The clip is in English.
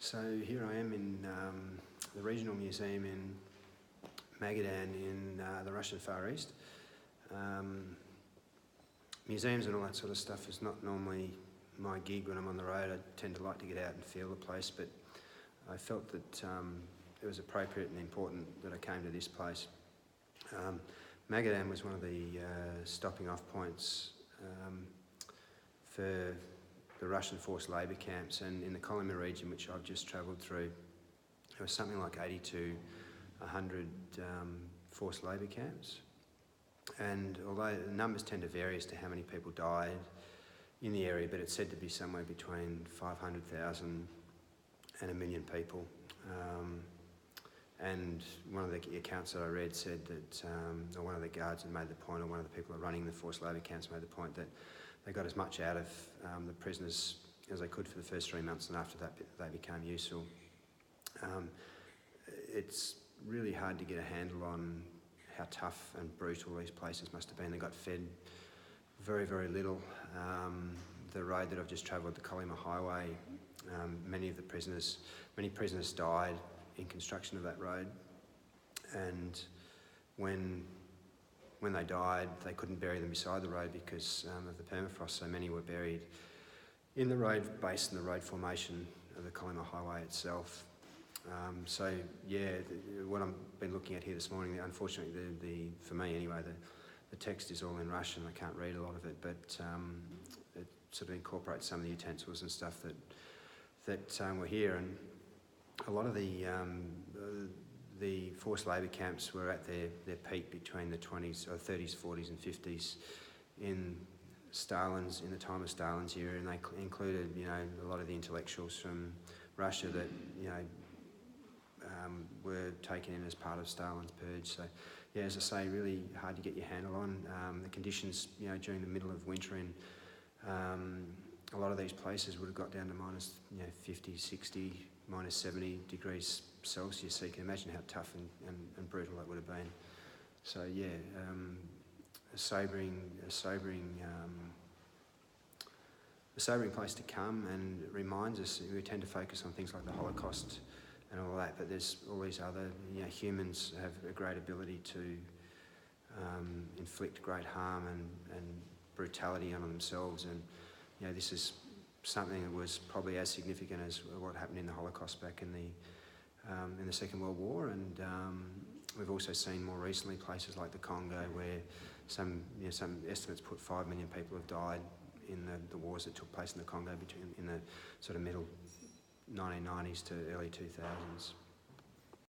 So here I am in the regional museum in Magadan in the Russian Far East. Museums and all that sort of stuff is not normally my gig when I'm on the road. I tend to like to get out and feel the place, but I felt that it was appropriate and important that I came to this place. Magadan was one of the stopping off points for the Russian forced labour camps, and in the Kolyma region, which I've just travelled through, there was something like 80 to 100 forced labour camps. And although the numbers tend to vary as to how many people died in the area, but it's said to be somewhere between 500,000 and 1 million people. And one of the accounts that I read said that, or one of the guards had made the point, or one of the people running the forced labour camps made the point that they got as much out of the prisoners as they could for the first 3 months, and after that they became useful. It's really hard to get a handle on how tough and brutal these places must have been. They got fed very, very little. The road that I've just travelled, the Kolyma Highway, many prisoners died in construction of that road, and when they died, they couldn't bury them beside the road because of the permafrost, so many were buried in the road base and the road formation of the Kolyma Highway itself. So yeah, what I've been looking at here this morning, unfortunately, for me anyway, the text is all in Russian. I can't read a lot of it, but it sort of incorporates some of the utensils and stuff that were here. And a lot of the forced labour camps were at their peak between the 20s, or 30s, 40s and 50s in the time of Stalin's era, and they included, a lot of the intellectuals from Russia that, were taken in as part of Stalin's purge. So, yeah, as I say, really hard to get your handle on. The conditions, during the middle of winter in a lot of these places would have got down to minus 50, 60, minus 70 degrees Celsius, so you can imagine how tough and brutal that would have been. So yeah, a sobering place to come, and it reminds us, we tend to focus on things like the Holocaust and all that, but there's all these other, humans have a great ability to inflict great harm and brutality on themselves, and this is something that was probably as significant as what happened in the Holocaust back in the Second World War. And we've also seen more recently places like the Congo, where some estimates put 5 million people have died in the wars that took place in the Congo in the sort of middle 1990s to early 2000s.